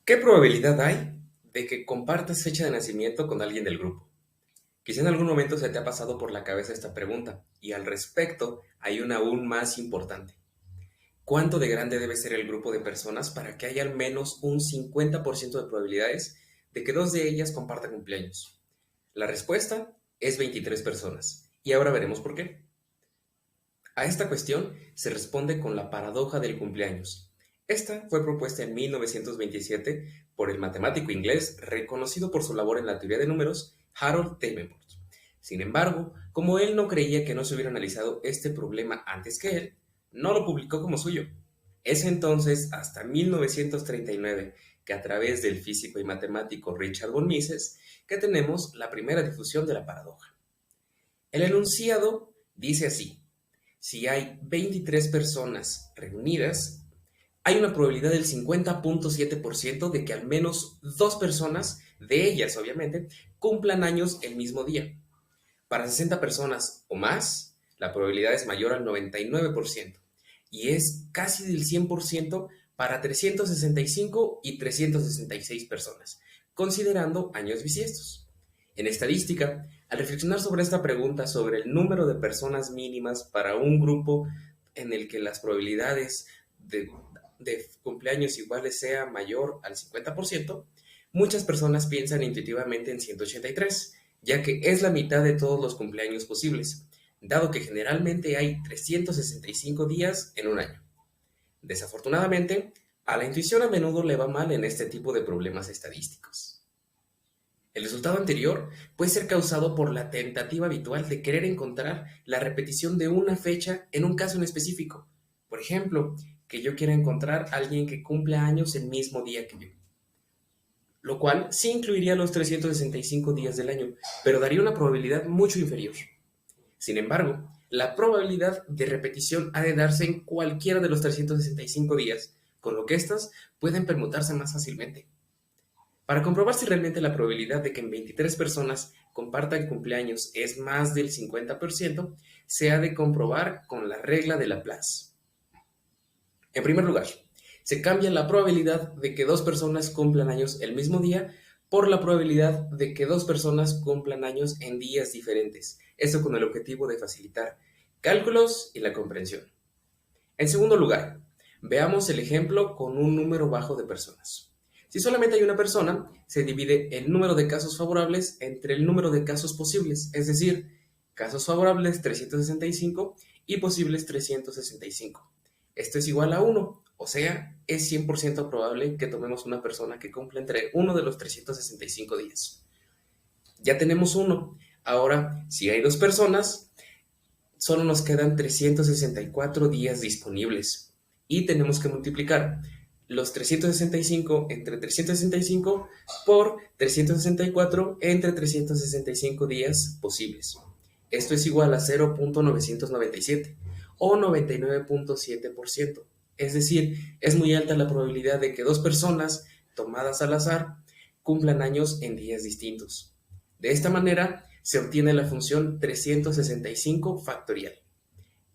¿Qué probabilidad hay de que compartas fecha de nacimiento con alguien del grupo? Quizá en algún momento se te ha pasado por la cabeza esta pregunta, y al respecto hay una aún más importante. ¿Cuánto de grande debe ser el grupo de personas para que haya al menos un 50% de probabilidades de que dos de ellas compartan cumpleaños? La respuesta es 23 personas, y ahora veremos por qué. A esta cuestión se responde con la paradoja del cumpleaños. Esta fue propuesta en 1927 por el matemático inglés reconocido por su labor en la teoría de números, Harold Davenport. Sin embargo, como él no creía que no se hubiera analizado este problema antes que él, no lo publicó como suyo. Es entonces hasta 1939 que a través del físico y matemático Richard von Mises que tenemos la primera difusión de la paradoja. El enunciado dice así: si hay 23 personas reunidas, hay una probabilidad del 50.7% de que al menos dos personas, de ellas obviamente, cumplan años el mismo día. Para 60 personas o más, la probabilidad es mayor al 99% y es casi del 100% para 365 y 366 personas, considerando años bisiestos. En estadística, al reflexionar sobre esta pregunta sobre el número de personas mínimas para un grupo en el que las probabilidades de cumpleaños iguales sea mayor al 50%, muchas personas piensan intuitivamente en 183, ya que es la mitad de todos los cumpleaños posibles, dado que generalmente hay 365 días en un año. Desafortunadamente, a la intuición a menudo le va mal en este tipo de problemas estadísticos. El resultado anterior puede ser causado por la tentativa habitual de querer encontrar la repetición de una fecha en un caso en específico. Por ejemplo, que yo quiera encontrar a alguien que cumpla años el mismo día que yo, lo cual sí incluiría los 365 días del año, pero daría una probabilidad mucho inferior. Sin embargo, la probabilidad de repetición ha de darse en cualquiera de los 365 días, con lo que éstas pueden permutarse más fácilmente. Para comprobar si realmente la probabilidad de que en 23 personas compartan cumpleaños es más del 50%, se ha de comprobar con la regla de Laplace. En primer lugar, se cambia la probabilidad de que dos personas cumplan años el mismo día por la probabilidad de que dos personas cumplan años en días diferentes, esto con el objetivo de facilitar cálculos y la comprensión. En segundo lugar, veamos el ejemplo con un número bajo de personas. Si solamente hay una persona, se divide el número de casos favorables entre el número de casos posibles, es decir, casos favorables 365 y posibles 365. Esto es igual a 1, o sea, es 100% probable que tomemos una persona que cumpla entre uno de los 365 días. Ya tenemos uno. Ahora, si hay dos personas, solo nos quedan 364 días disponibles y tenemos que multiplicar los 365 entre 365 por 364 entre 365 días posibles. Esto es igual a 0.997 o 99.7%. Es decir, es muy alta la probabilidad de que dos personas tomadas al azar cumplan años en días distintos. De esta manera se obtiene la función 365 factorial.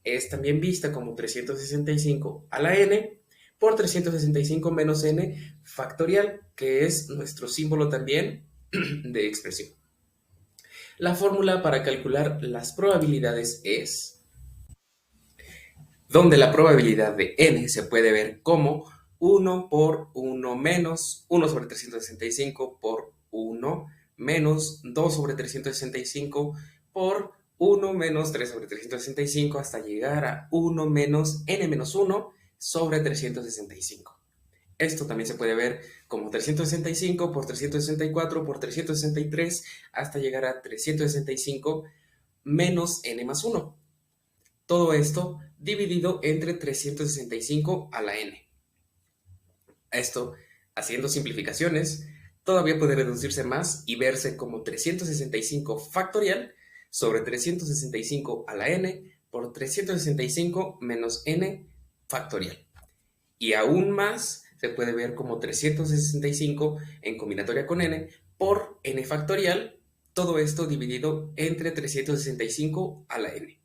Es también vista como 365 a la n por 365 menos n factorial, que es nuestro símbolo también de expresión. La fórmula para calcular las probabilidades es, donde la probabilidad de n se puede ver como 1 por 1 menos 1 sobre 365 por 1 menos 2 sobre 365 por 1 menos 3 sobre 365 hasta llegar a 1 menos n menos 1 sobre 365. Esto también se puede ver como 365 por 364 por 363 hasta llegar a 365 menos n más 1. Todo esto dividido entre 365 a la n. Esto, haciendo simplificaciones, todavía puede reducirse más y verse como 365 factorial sobre 365 a la n por 365 menos n factorial. Y aún más se puede ver como 365 en combinatoria con n por n factorial, todo esto dividido entre 365 a la n.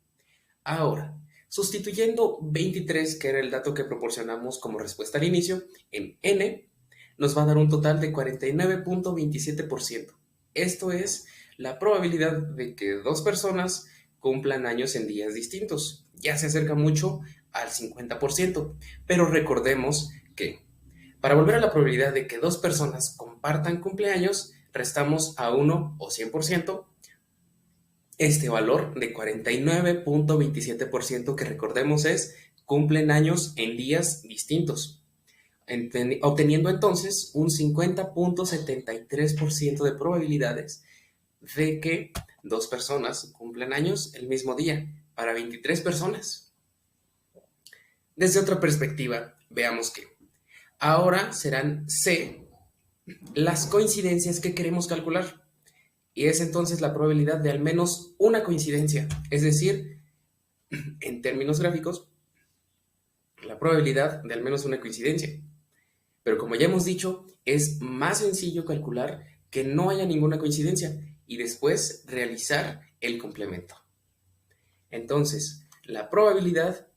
Ahora, sustituyendo 23, que era el dato que proporcionamos como respuesta al inicio, en n, nos va a dar un total de 49.27%. Esto es la probabilidad de que dos personas cumplan años en días distintos. Ya se acerca mucho al 50%, pero recordemos que para volver a la probabilidad de que dos personas compartan cumpleaños, restamos a 1 o 100% este valor de 49.27% que recordemos es cumplen años en días distintos, obteniendo entonces un 50.73% de probabilidades de que dos personas cumplan años el mismo día para 23 personas. Desde otra perspectiva, veamos que ahora serán C las coincidencias que queremos calcular. Y es entonces la probabilidad de al menos una coincidencia. Es decir, en términos gráficos, la probabilidad de al menos una coincidencia. Pero como ya hemos dicho, es más sencillo calcular que no haya ninguna coincidencia y después realizar el complemento. Entonces, la probabilidad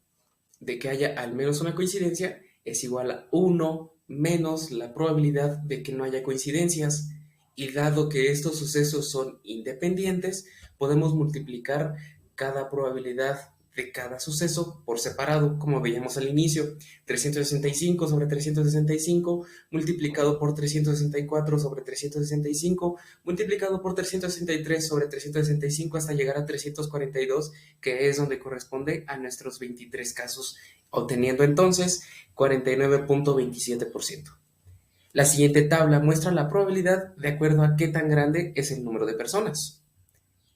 de que haya al menos una coincidencia es igual a 1 menos la probabilidad de que no haya coincidencias. Y dado que estos sucesos son independientes, podemos multiplicar cada probabilidad de cada suceso por separado, como veíamos al inicio. 365 sobre 365 multiplicado por 364 sobre 365 multiplicado por 363 sobre 365 hasta llegar a 342, que es donde corresponde a nuestros 23 casos, obteniendo entonces 49.27%. La siguiente tabla muestra la probabilidad de acuerdo a qué tan grande es el número de personas.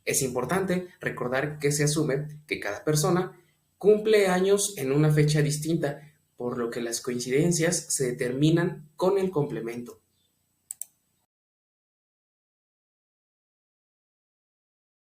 Es importante recordar que se asume que cada persona cumple años en una fecha distinta, por lo que las coincidencias se determinan con el complemento.